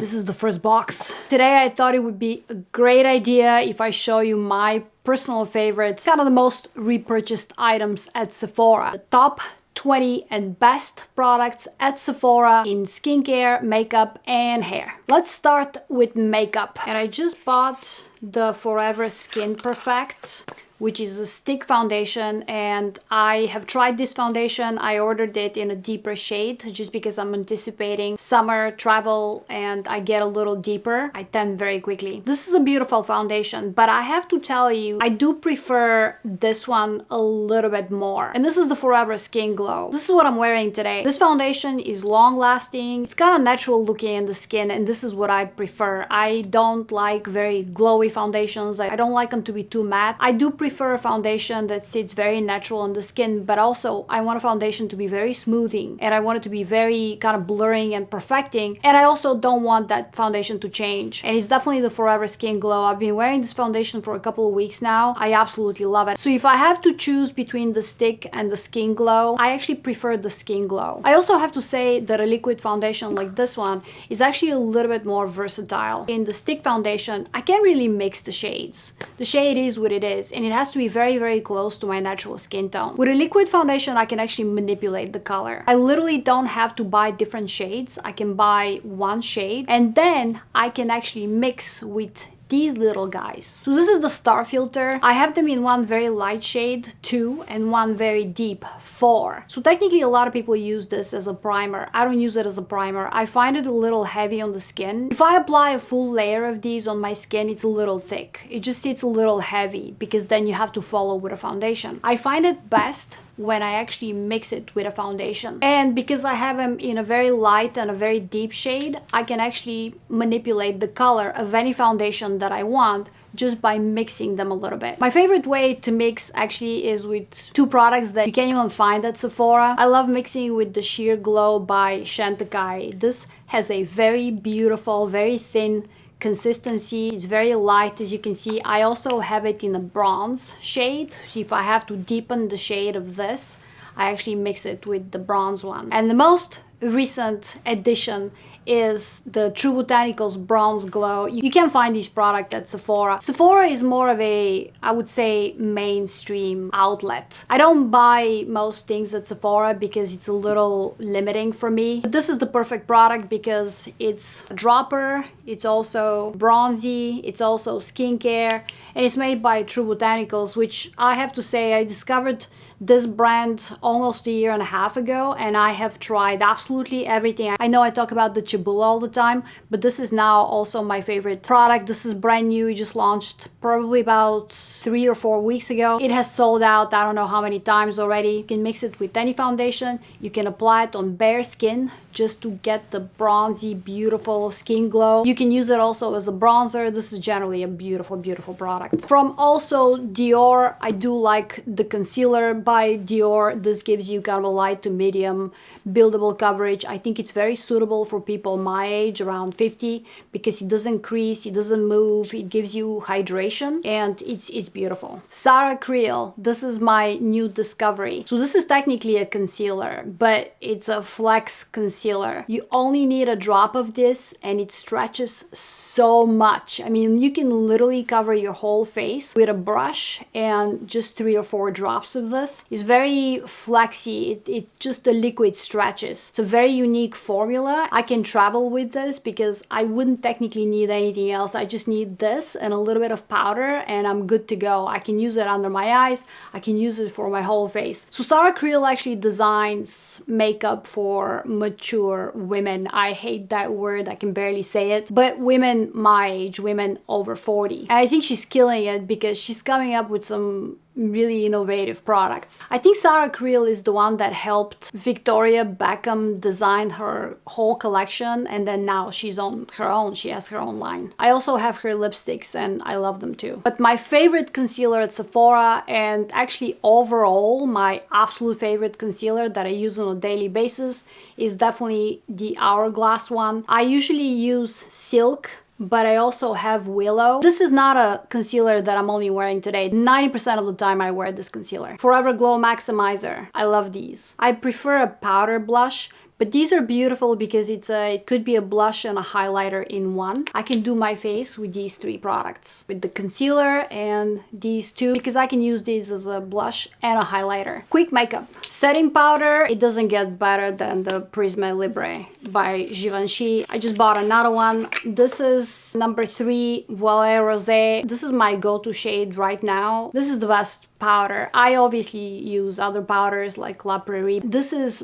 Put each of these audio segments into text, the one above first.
This is the first box. Today I thought it would be a great idea if I show you my personal favorites, kind of the most repurchased items at Sephora. The top 20 and best products at Sephora in skincare, makeup, and hair. Let's start with makeup. And I just bought the Forever Skin Perfect, which is a stick foundation, and I have tried this foundation. I ordered it in a deeper shade just because I'm anticipating summer travel and I get a little deeper. I tan very quickly. This is a beautiful foundation, but I have to tell you, I do prefer this one a little bit more. And this is the Forever Skin Glow. This is what I'm wearing today. This foundation is long lasting. It's kind of natural looking in the skin, and this is what I prefer. I don't like very glowy foundations. I don't like them to be too matte. I do prefer a foundation that sits very natural on the skin, but also I want a foundation to be very smoothing, and I want it to be very kind of blurring and perfecting, and I also don't want that foundation to change. And it's definitely the Forever Skin Glow. I've been wearing this foundation for a couple of weeks now. I absolutely love it. So if I have to choose between the stick and the Skin Glow, I actually prefer the Skin Glow. I also have to say that a liquid foundation like this one is actually a little bit more versatile. In the stick foundation, I can't really mix the shades. The shade is what it is, and it has to be very, very close to my natural skin tone. With a liquid foundation, I can actually manipulate the color. I literally don't have to buy different shades. I can buy one shade, and then I can actually mix with these little guys. So this is the Star Filter. I have them in one very light shade, 2, and one very deep, 4. So technically a lot of people use this as a primer. I don't use it as a primer. I find it a little heavy on the skin. If I apply a full layer of these on my skin, it's a little thick. It just sits a little heavy because then you have to follow with a foundation. I find it best when I actually mix it with a foundation. And because I have them in a very light and a very deep shade, I can actually manipulate the color of any foundation that I want just by mixing them a little bit. My favorite way to mix actually is with 2 products that you can't even find at Sephora. I love mixing with the Sheer Glow by Chantecaille. This has a very beautiful, very thin consistency. It's very light, as you can see. I also have it in a bronze shade, so if I have to deepen the shade of this, I actually mix it with the bronze one. And the most recent addition is the True Botanicals Bronze Glow. You can find this product at Sephora. Sephora is more of a, I would say, mainstream outlet. I don't buy most things at Sephora because it's a little limiting for me. But this is the perfect product because it's a dropper, it's also bronzy, it's also skincare, and it's made by True Botanicals, which I have to say I discovered this brand almost a year and a half ago, and I have tried absolutely everything. I know I talk about the Chabula all the time, but this is now also my favorite product. This is brand new. It just launched probably about 3 or 4 weeks ago. It has sold out I don't know how many times already. You can mix it with any foundation. You can apply it on bare skin just to get the bronzy, beautiful skin glow. You can use it also as a bronzer. This is generally a beautiful, beautiful product. From also Dior, I do like the concealer by Dior. This gives you kind of a light to medium buildable coverage. I think it's very suitable for people my age, around 50, because it doesn't crease, it doesn't move, it gives you hydration, and it's beautiful. Sarah Creel, this is my new discovery. So this is technically a concealer, but it's a flex concealer. You only need a drop of this and it stretches so much. I mean, you can literally cover your whole face with a brush and just 3 or 4 drops of this. It's very flexy. It just the liquid stretches. It's a very unique formula. I can travel with this because I wouldn't technically need anything else. I just need this and a little bit of powder and I'm good to go. I can use it under my eyes. I can use it for my whole face. So Sarah Creel actually designs makeup for mature women. I hate that word. I can barely say it. But women my age, women over 40. And I think she's killing it because she's coming up with some really innovative products. I think Sarah Creel is the one that helped Victoria Beckham design her whole collection, and then now she's on her own. She has her own line. I also have her lipsticks and I love them too. But my favorite concealer at Sephora, and actually overall my absolute favorite concealer that I use on a daily basis, is definitely the Hourglass one. I usually use Silk, but I also have Willow. This is not a concealer that I'm only wearing today. 90% of the time I wear this concealer. Forever Glow Maximizer. I love these. I prefer a powder blush But these are beautiful because it could be a blush and a highlighter in one. I can do my face with these three products, with the concealer and these two, because I can use these as a blush and a highlighter. Quick makeup. Setting powder, it doesn't get better than the Prisme Libre by Givenchy. I just bought another one. This is number 3 Voile Rosé. This is my go-to shade right now. This is the best powder. I obviously use other powders like La Prairie. This is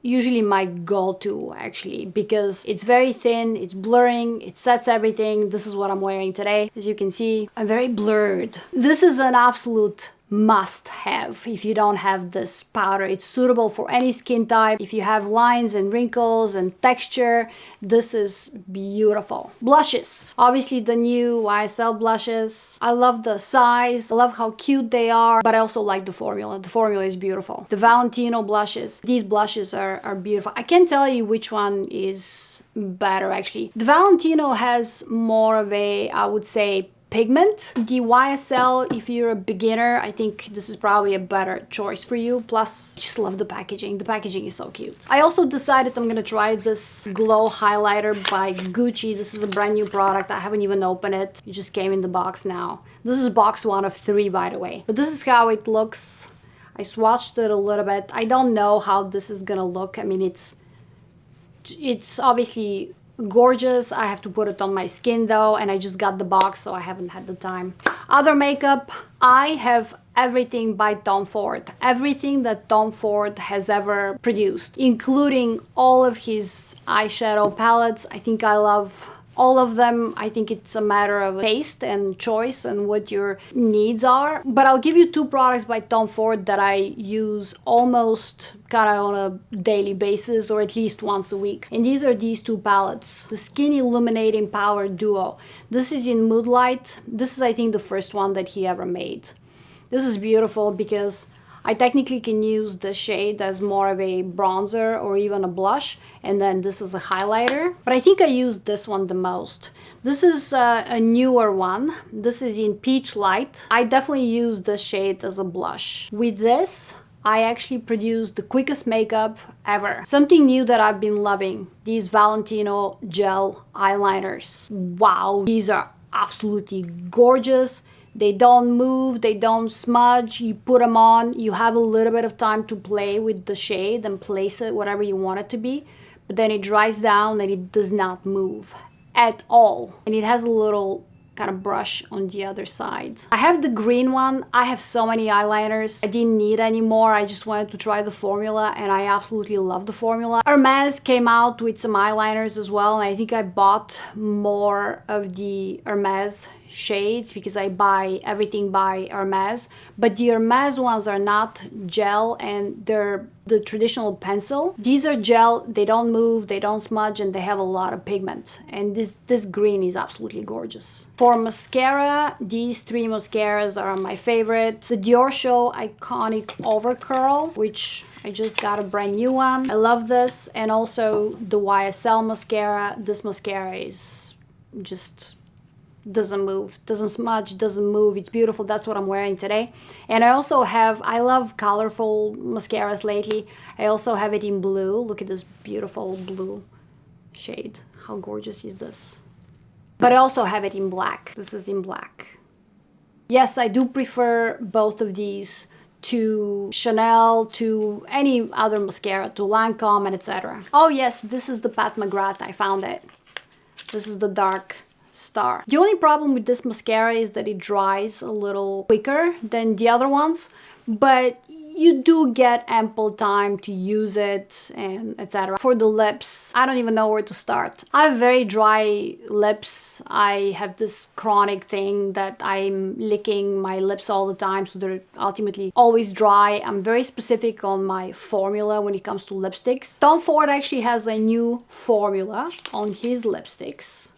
usually my go-to actually, because it's very thin, it's blurring, it sets everything. This is what I'm wearing today. As you can see, I'm very blurred. This is an absolute must have if you don't have this powder. It's suitable for any skin type. If you have lines and wrinkles and texture, this is beautiful. Blushes. Obviously the new YSL blushes. I love the size. I love how cute they are, but I also like the formula. The formula is beautiful. The Valentino blushes. These blushes are beautiful. I can't tell you which one is better actually. The Valentino has more of a, I would say, pigment. The YSL, if you're a beginner, I think this is probably a better choice for you. Plus, I just love the packaging. The packaging is so cute. I also decided I'm gonna try this glow highlighter by Gucci. This is a brand new product. I haven't even opened it. It just came in the box now. This is box 1 of 3, by the way. But this is how it looks. I swatched it a little bit. I don't know how this is gonna look. I mean, it's obviously gorgeous. I have to put it on my skin though, and I just got the box, so I haven't had the time. Other makeup, I have everything by Tom Ford. Everything that Tom Ford has ever produced, including all of his eyeshadow palettes. I think I love all of them. I think it's a matter of taste and choice and what your needs are. But I'll give you 2 products by Tom Ford that I use almost kind of on a daily basis, or at least once a week. And these are these 2 palettes. The Skin Illuminating Power Duo. This is in Mood Light. This is, I think, the first one that he ever made. This is beautiful because I technically can use the shade as more of a bronzer or even a blush, and then this is a highlighter. But I think I use this one the most. This is a newer one. This is in Peach Light. I definitely use this shade as a blush. With this, I actually produced the quickest makeup ever. Something new that I've been loving, these Valentino gel eyeliners. Wow, these are absolutely gorgeous. They don't move, they don't smudge. You put them on, you have a little bit of time to play with the shade and place it whatever you want it to be, but then it dries down and it does not move at all. And it has a little kind of brush on the other side. I have the green one. I have so many eyeliners. I didn't need any more. I just wanted to try the formula, and I absolutely love the formula. Hermes came out with some eyeliners as well, and I think I bought more of the Hermes shades because I buy everything by Hermes. But the Hermes ones are not gel, and they're the traditional pencil. These are gel, they don't move, they don't smudge, and they have a lot of pigment. And this green is absolutely gorgeous. For mascara, these 3 mascaras are my favorite. The Dior Show Iconic Overcurl, which I just got a brand new one. I love this. And also the YSL mascara. This mascara is just doesn't move, doesn't smudge, doesn't move. It's beautiful. That's what I'm wearing today. And I also have, I love colorful mascaras lately. I also have it in blue. Look at this beautiful blue shade. How gorgeous is this? But I also have it in black. This is in black. Yes, I do prefer both of these to Chanel, to any other mascara, to Lancome, and etc. Oh yes, this is the Pat McGrath. I found it. This is the Dark Star. The only problem with this mascara is that it dries a little quicker than the other ones, but you do get ample time to use it and etc. For the lips, I don't even know where to start. I have very dry lips. I have this chronic thing that I'm licking my lips all the time, so they're ultimately always dry. I'm very specific on my formula when it comes to lipsticks. Tom Ford actually has a new formula on his lipsticks,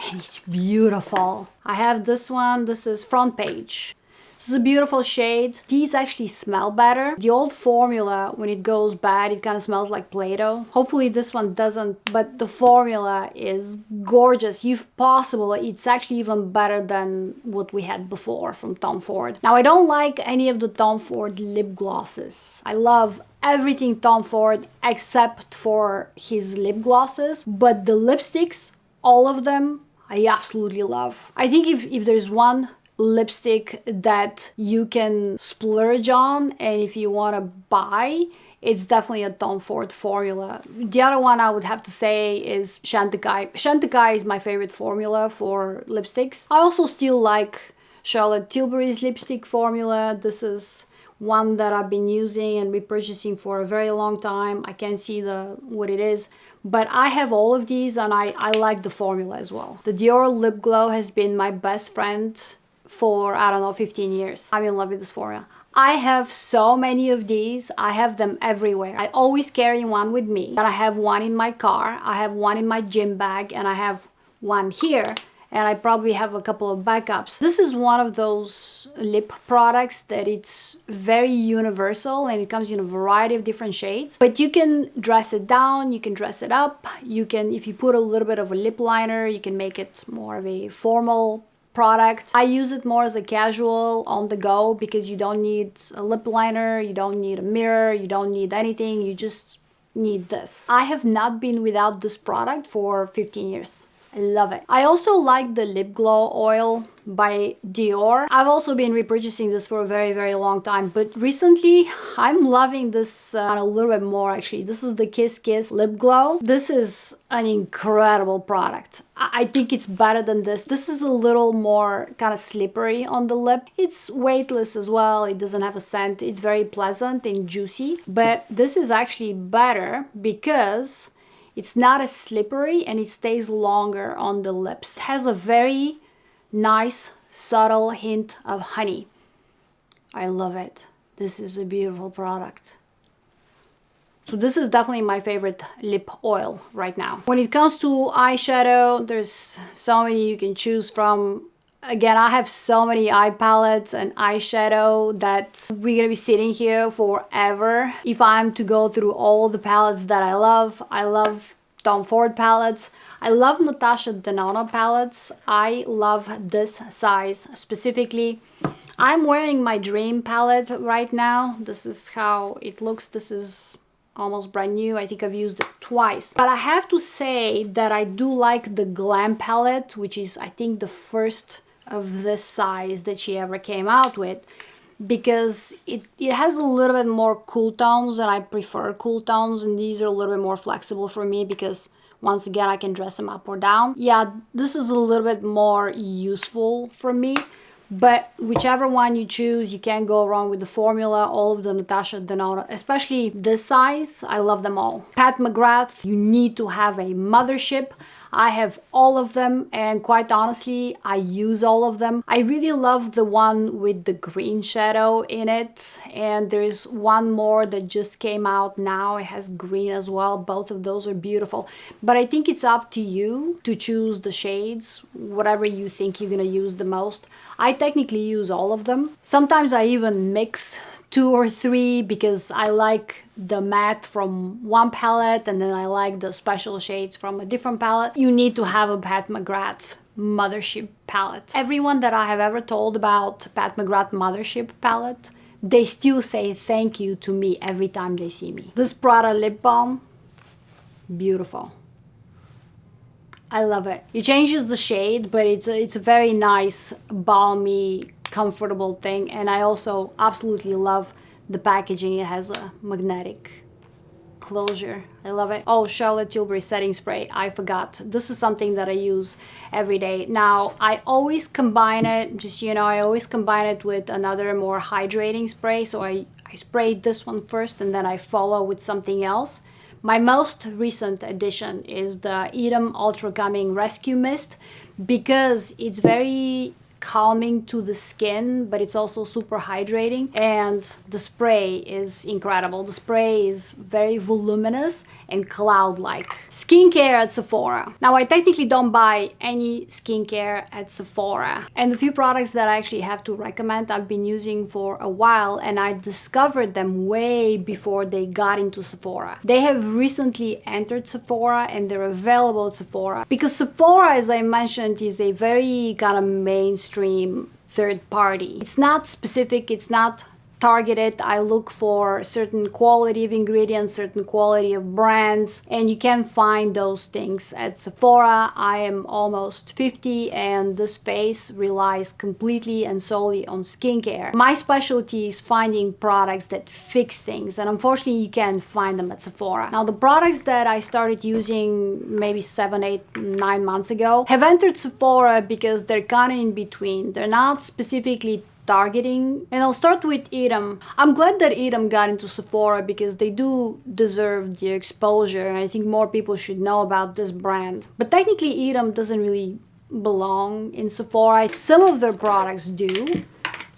and it's beautiful. I have this one. This is Front Page. This is a beautiful shade. These actually smell better. The old formula, when it goes bad, it kind of smells like Play-Doh. Hopefully this one doesn't, but the formula is gorgeous. If possible, it's actually even better than what we had before from Tom Ford. Now, I don't like any of the Tom Ford lip glosses. I love everything Tom Ford except for his lip glosses, but the lipsticks, all of them, I absolutely love. I think if there's one lipstick that you can splurge on and if you want to buy, it's definitely a Tom Ford formula. The other one I would have to say is Chantecaille. Chantecaille is my favorite formula for lipsticks. I also still like Charlotte Tilbury's lipstick formula. This is one that I've been using and repurchasing for a very long time. I can't see what it is, but I have all of these and I like the formula as well. The Dior Lip Glow has been my best friend for, I don't know, 15 years. I'm in love with this formula. I have so many of these. I have them everywhere. I always carry one with me. And I have one in my car. I have one in my gym bag and I have one here. And I probably have a couple of backups. This is one of those lip products that it's very universal and it comes in a variety of different shades. But you can dress it down, you can dress it up. You can, if you put a little bit of a lip liner, you can make it more of a formal product. I use it more as a casual on the go because you don't need a lip liner, you don't need a mirror, you don't need anything, you just need this. I have not been without this product for 15 years. I love it. I also like the lip glow oil by Dior. I've also been repurchasing this for a very, very long time, but recently I'm loving this a little bit more actually. This is the Kiss Kiss lip glow. This is an incredible product. I think it's better than this. This is a little more kind of slippery on the lip. It's weightless as well. It doesn't have a scent. It's very pleasant and juicy, but this is actually better because it's not as slippery and it stays longer on the lips. It has a very nice, subtle hint of honey. I love it. This is a beautiful product. So this is definitely my favorite lip oil right now. When it comes to eyeshadow, there's so many you can choose from. Again, I have so many eye palettes and eyeshadow that we're gonna be sitting here forever. If I'm to go through all the palettes that I love Tom Ford palettes. I love Natasha Denona palettes. I love this size specifically. I'm wearing my Dream palette right now. This is how it looks. This is almost brand new. I think I've used it twice. But I have to say that I do like the Glam palette, which is I think the first of this size that she ever came out with, because it has a little bit more cool tones and I prefer cool tones, and these are a little bit more flexible for me because once again I can dress them up or down. Yeah, this is a little bit more useful for me, but whichever one you choose, you can't go wrong with the formula. All of the Natasha Denona, especially this size, I love them all. Pat McGrath, you need to have a mothership. I have all of them and quite honestly, I use all of them. I really love the one with the green shadow in it, and there's one more that just came out now. It has green as well. Both of those are beautiful, but I think it's up to you to choose the shades, whatever you think you're gonna use the most. I technically use all of them. Sometimes I even mix 2 or 3 because I like the matte from one palette and then I like the special shades from a different palette. You need to have a Pat McGrath Mothership palette. Everyone that I have ever told about Pat McGrath Mothership palette, they still say thank you to me every time they see me. This Prada lip balm, beautiful. I love it. It changes the shade, but it's a very nice, balmy, comfortable thing, and I also absolutely love the packaging. It has a magnetic closure. I love it. Oh, Charlotte Tilbury setting spray, I forgot. This is something that I use every day. Now, I always combine it, just you know, I always combine it with another more hydrating spray. So I spray this one first and then I follow with something else. My most recent addition is the Eadem Ultra Calming Rescue Mist because it's very calming to the skin, but it's also super hydrating, and the spray is incredible. The spray is very voluminous and cloud-like. Skincare at Sephora. Now, I technically don't buy any skincare at Sephora, and the few products that I actually have to recommend I've been using for a while, and I discovered them way before they got into Sephora. They have recently entered Sephora and they're available at Sephora because Sephora, as I mentioned, is a very kind of mainstream third party. It's not specific, it's not targeted. I look for certain quality of ingredients, certain quality of brands, and you can find those things at Sephora. I am almost 50 and this face relies completely and solely on skincare. My specialty is finding products that fix things, and unfortunately you can't find them at Sephora. Now, the products that I started using maybe 7, 8, 9 months ago have entered Sephora because they're kind of in between. They're not specifically targeting, and I'll start with Eadem. I'm glad that Eadem got into Sephora because they do deserve the exposure, and I think more people should know about this brand. But technically Eadem doesn't really belong in Sephora. Some of their products do,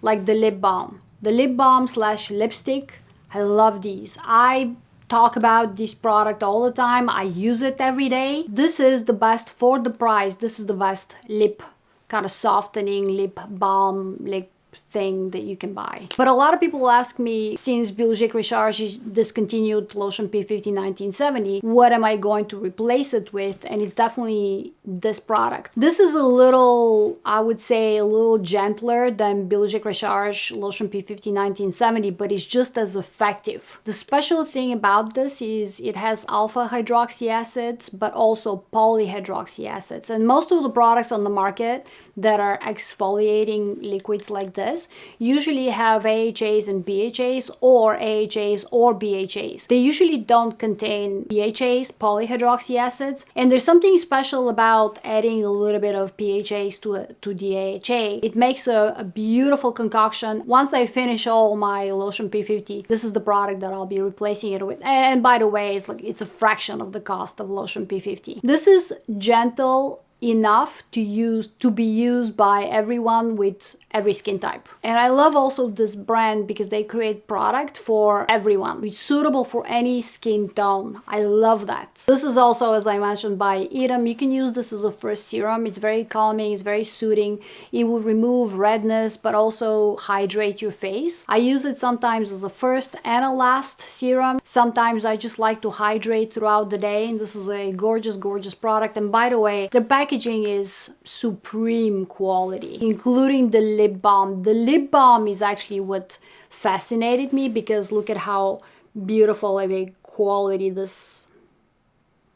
like the lip balm. The lip balm slash lipstick, I love these. I talk about this product all the time. I use it every day. This is the best for the price. This is the best lip kind of softening lip balm, lip thing that you can buy. But a lot of people ask me, since Biologique Recharge discontinued Lotion P50 1970, what am I going to replace it with? And it's definitely this product. This is a little, I would say, a little gentler than Biologique Recharge Lotion P50 1970, but it's just as effective. The special thing about this is it has alpha hydroxy acids, but also polyhydroxy acids. And most of the products on the market that are exfoliating liquids like this usually have AHAs and BHAs, or AHAs or BHAs. They usually don't contain BHAs, polyhydroxy acids, and there's something special about adding a little bit of BHAs to the AHA. It makes a beautiful concoction. Once I finish all my Lotion P50, this is the product that I'll be replacing it with. And by the way, it's a fraction of the cost of Lotion P50. This is gentle enough to be used by everyone with every skin type. And I love also this brand because they create product for everyone. It's suitable for any skin tone. I love that. This is also, as I mentioned, by Eadem. You can use this as a first serum. It's very calming, it's very soothing. It will remove redness but also hydrate your face. I use it sometimes as a first and a last serum. Sometimes I just like to hydrate throughout the day, and this is a gorgeous, gorgeous product. And by the way, the packaging is supreme quality, including the lip balm. The lip balm is actually what fascinated me because look at how beautiful of a quality this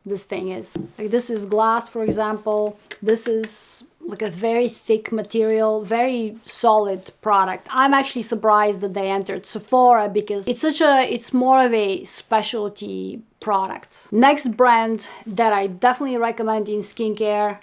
thing is. Like, this is glass, for example. This is like a very thick material, very solid product. I'm actually surprised that they entered Sephora because it's more of a specialty product. Next brand that I definitely recommend in skincare,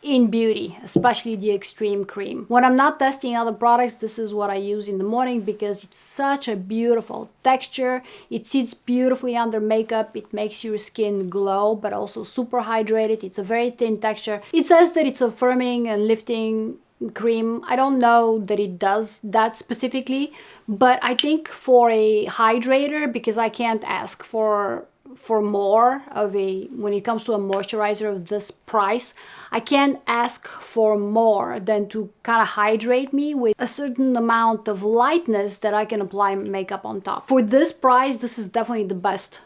Inbeauty, especially the Extreme Cream. When I'm not testing other products, this is what I use in the morning because it's such a beautiful texture. It sits beautifully under makeup. It makes your skin glow, but also super hydrated. It's a very thin texture. It says that it's a firming and lifting cream. I don't know that it does that specifically, but I think for a hydrator, because I can't ask for more of a, when it comes to a moisturizer of this price, I can't ask for more than to kind of hydrate me with a certain amount of lightness that I can apply makeup on top. For this price, this is definitely the best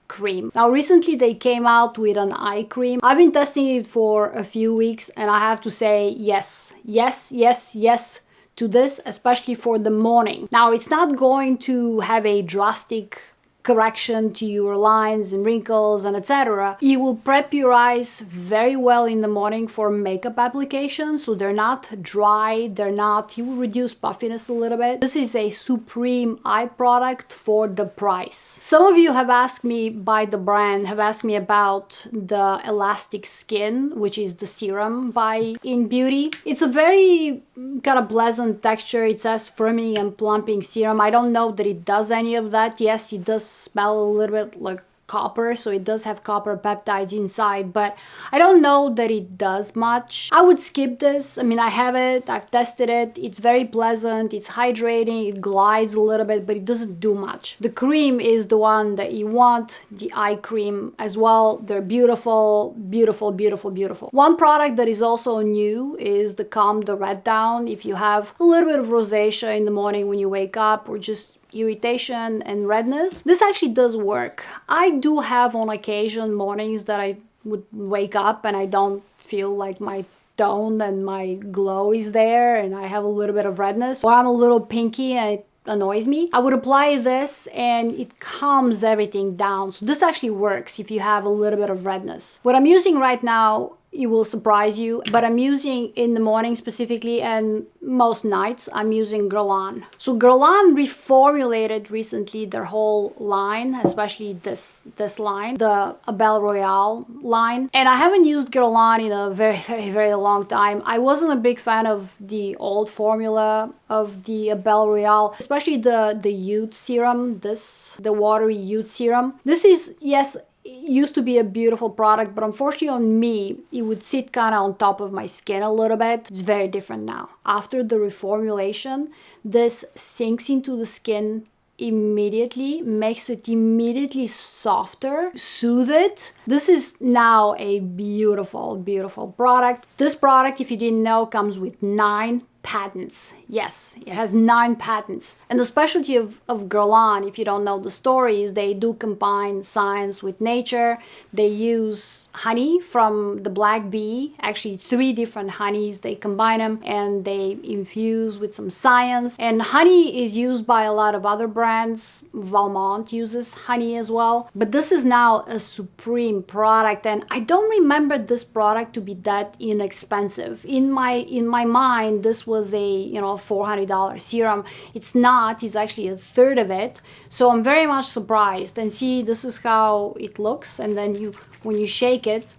cream. Now, recently they came out with an eye cream. I've been testing it for a few weeks and I have to say yes, yes, yes, yes to this, especially for the morning. Now, it's not going to have a drastic correction to your lines and wrinkles and etc. It will prep your eyes very well in the morning for makeup application, so they're not dry, it will reduce puffiness a little bit. This is a supreme eye product for the price. Some of you have asked me by the brand, have asked me about the Elastic Skin, which is the serum by Inbeauty. It's a very kind of pleasant texture. It says firming and plumping serum. I don't know that it does any of that. Yes, it does smell a little bit like copper, so it does have copper peptides inside, but I don't know that it does much. I would skip this. I mean, I have it, I've tested it, it's very pleasant, it's hydrating, it glides a little bit, but it doesn't do much. The cream is the one that you want, the eye cream as well. They're beautiful, beautiful, beautiful, beautiful. One product that is also new is the Calm the Red Down. If you have a little bit of rosacea in the morning when you wake up, or just irritation and redness, this actually does work. I do have on occasion mornings that I would wake up and I don't feel like my tone and my glow is there, and I have a little bit of redness, or I'm a little pinky and it annoys me. I would apply this and it calms everything down. So this actually works if you have a little bit of redness. What I'm using right now, it will surprise you, but I'm using in the morning specifically, and most nights I'm using Guerlain. So Guerlain reformulated recently their whole line, especially this line, the Abel Royale line, and I haven't used Guerlain in a very long time. I wasn't a big fan of the old formula of the Abel Royale, especially the youth serum, the watery youth serum. This is, yes, it used to be a beautiful product, but unfortunately on me, it would sit kind of on top of my skin a little bit. It's very different now. After the reformulation, this sinks into the skin immediately, makes it immediately softer, soothe it. This is now a beautiful, beautiful product. This product, if you didn't know, comes with 9 patents. Yes, it has 9 patents. And the specialty of Guerlain, if you don't know the story, is they do combine science with nature. They use honey from the black bee, actually 3 different honeys. They combine them and they infuse with some science. And honey is used by a lot of other brands. Valmont uses honey as well. But this is now a supreme product, and I don't remember this product to be that inexpensive. In my mind, this was a $400 serum. It's not. It's actually a third of it. So I'm very much surprised. And see, this is how it looks. And then when you shake it,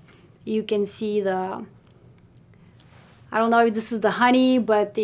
you can see the, I don't know if this is the honey, but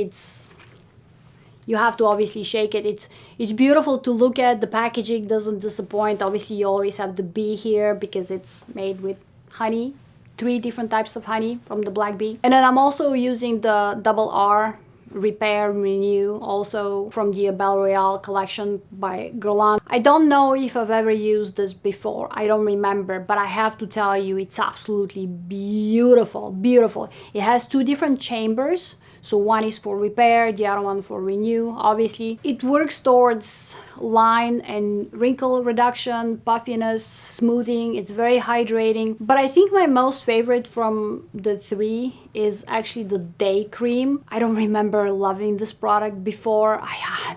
you have to obviously shake it. It's beautiful to look at. The packaging doesn't disappoint. Obviously, you always have the bee here because it's made with honey. 3 different types of honey from the black bee. And then I'm also using the Double R Repair Renew, also from the Abel Royale collection by Guerlain. I don't know if I've ever used this before. I don't remember, but I have to tell you, it's absolutely beautiful, beautiful. It has 2 different chambers. So one is for repair, the other one for renew, obviously. It works towards line and wrinkle reduction, puffiness, smoothing. It's very hydrating. But I think my most favorite from the 3 is actually the day cream. I don't remember loving this product before.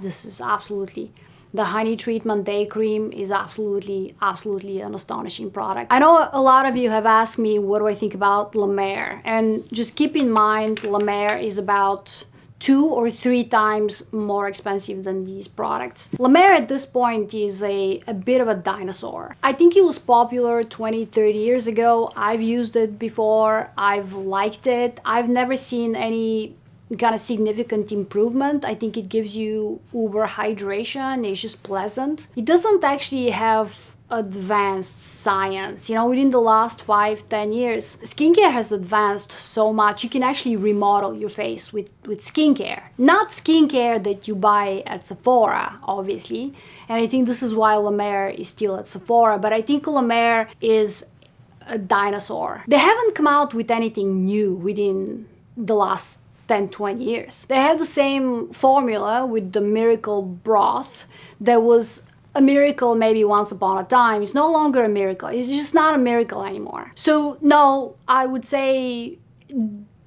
This is absolutely... The honey treatment day cream is absolutely an astonishing product. I know a lot of you have asked me what do I think about La Mer, and just keep in mind La Mer is about 2 or 3 times more expensive than these products. La Mer at this point is a bit of a dinosaur. I think it was popular 20-30 years ago. I've used it before. I've liked it. I've never seen any kind of significant improvement. I think it gives you uber hydration. It's just pleasant. It doesn't actually have advanced science. Within the last 5-10 years, skincare has advanced so much. You can actually remodel your face with skincare. Not skincare that you buy at Sephora, obviously. And I think this is why La Mer is still at Sephora. But I think La Mer is a dinosaur. They haven't come out with anything new within the last 10-20 years. They have the same formula with the miracle broth that was a miracle maybe once upon a time. It's no longer a miracle. It's just not a miracle anymore. So no, I would say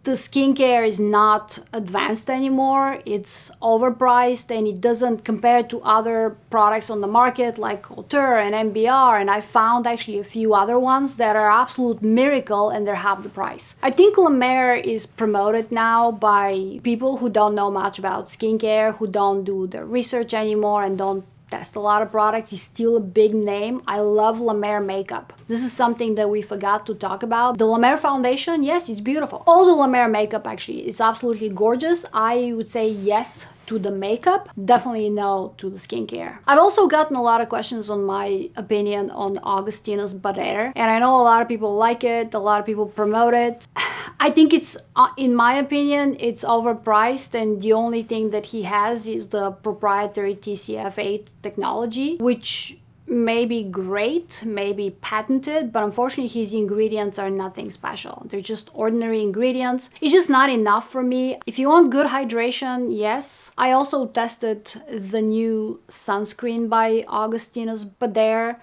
the skincare is not advanced anymore. It's overpriced and it doesn't compare to other products on the market like Couture and MBR, and I found actually a few other ones that are absolute miracle and they're half the price. I think La Mer is promoted now by people who don't know much about skincare, who don't do the research anymore and don't test a lot of products. He's still a big name. I love La Mer makeup. This is something that we forgot to talk about. The La Mer foundation, yes, it's beautiful. All the La Mer makeup actually is absolutely gorgeous. I would say yes to the makeup, definitely no to the skincare. I've also gotten a lot of questions on my opinion on Augustina's Barriere, and I know a lot of people like it, a lot of people promote it. I think it's, in my opinion, it's overpriced, and the only thing that he has is the proprietary TCF8 technology, which may be great, may be patented, but unfortunately his ingredients are nothing special. They're just ordinary ingredients. It's just not enough for me. If you want good hydration, yes. I also tested the new sunscreen by Augustina's Barriere.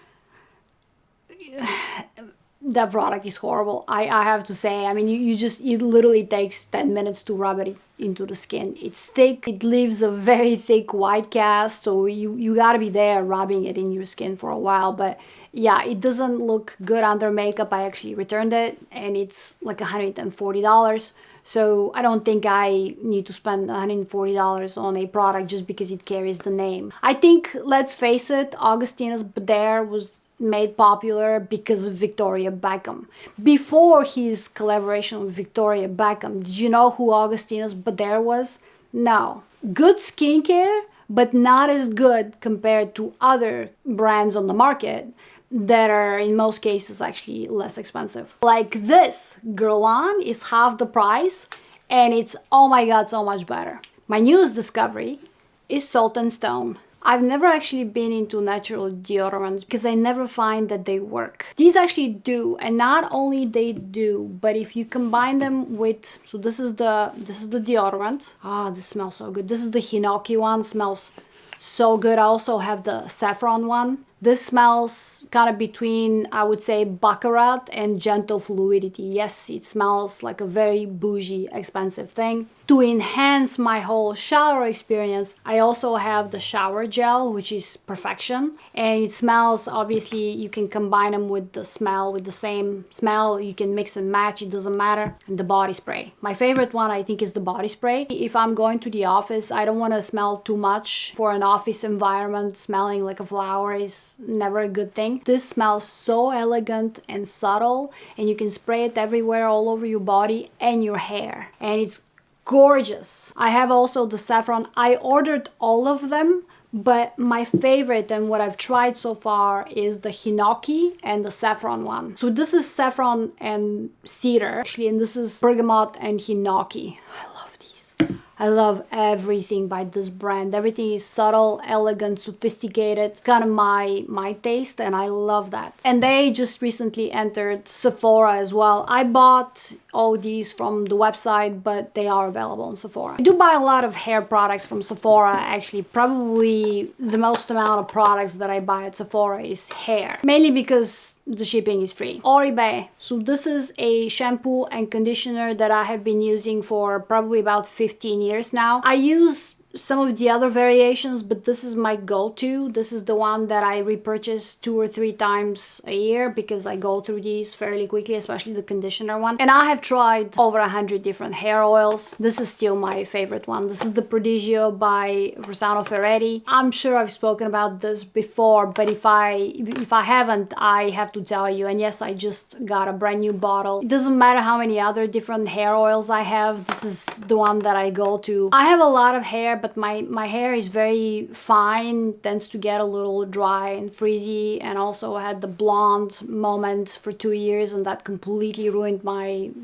That product is horrible. I have to say. I mean, it literally takes 10 minutes to rub it into the skin. It's thick. It leaves a very thick white cast, so you gotta be there rubbing it in your skin for a while. But yeah, it doesn't look good under makeup. I actually returned it, and it's like $140. So I don't think I need to spend $140 on a product just because it carries the name. I think, let's face it, Augustina's Barriere was made popular because of Victoria Beckham. Before his collaboration with Victoria Beckham, did you know who Augustina's Barriere was? No. Good skincare, but not as good compared to other brands on the market that are in most cases actually less expensive. Like this, Guerlain is half the price, and it's, oh my god, so much better. My newest discovery is Salt and Stone. I've never actually been into natural deodorants because I never find that they work. These actually do, and not only they do, but if you combine them with, so this is the deodorant. Ah, this smells so good. This is the Hinoki one, smells so good. I also have the saffron one. This smells kind of between, I would say, Baccarat and Gentle Fluidity. Yes, it smells like a very bougie, expensive thing. To enhance my whole shower experience, I also have the shower gel, which is perfection. And it smells, obviously, you can combine them with the smell, with the same smell. You can mix and match, it doesn't matter. And the body spray. My favorite one, I think, is the body spray. If I'm going to the office, I don't want to smell too much. For an office environment, smelling like a flower is never a good thing. This smells so elegant and subtle, and you can spray it everywhere, all over your body and your hair. And it's gorgeous. I have also the saffron. I ordered all of them, but my favorite and what I've tried so far is the Hinoki and the saffron one. So this is saffron and cedar actually, and this is bergamot and Hinoki. I love these. I love everything by this brand. Everything is subtle, elegant, sophisticated. It's kind of my taste, and I love that. And they just recently entered Sephora as well. I bought all these from the website, but they are available on Sephora. I do buy a lot of hair products from Sephora. Actually, probably the most amount of products that I buy at Sephora is hair. Mainly because the shipping is free. Oribe. So this is a shampoo and conditioner that I have been using for probably about 15 years now. I use some of the other variations, but this is my go-to. This is the one that I repurchase 2 or 3 times a year because I go through these fairly quickly, especially the conditioner one. And I have tried over 100 different hair oils. This is still my favorite one. This is the Prodigio by Rossano Ferretti. I'm sure I've spoken about this before, but if I haven't, I have to tell you. And yes, I just got a brand new bottle. It doesn't matter how many other different hair oils I have. This is the one that I go to. I have a lot of hair, but my hair is very fine, tends to get a little dry and frizzy, and also I had the blonde moment for 2 years, and that completely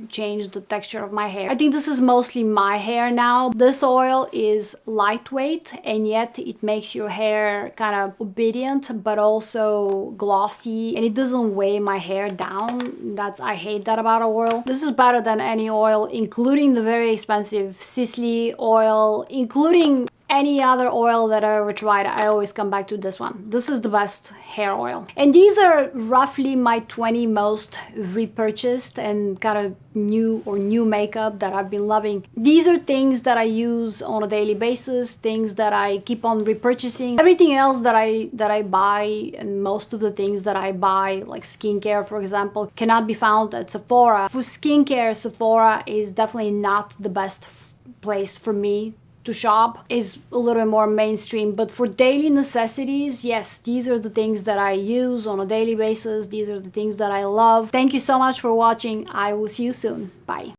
changed the texture of my hair. I think this is mostly my hair now. This oil is lightweight, and yet it makes your hair kind of obedient, but also glossy, and it doesn't weigh my hair down. I hate that about oil. This is better than any oil, including the very expensive Sisley oil, including any other oil that I ever tried. I always come back to this one. This is the best hair oil. And these are roughly my 20 most repurchased and kind of new makeup that I've been loving. These are things that I use on a daily basis, things that I keep on repurchasing. Everything else that I buy, and most of the things that I buy, like skincare for example, cannot be found at Sephora. For skincare, Sephora is definitely not the best place for me to shop is a little bit more mainstream, but for daily necessities, yes, these are the things that I use on a daily basis. These are the things that I love. Thank you so much for watching. I will see you soon. Bye.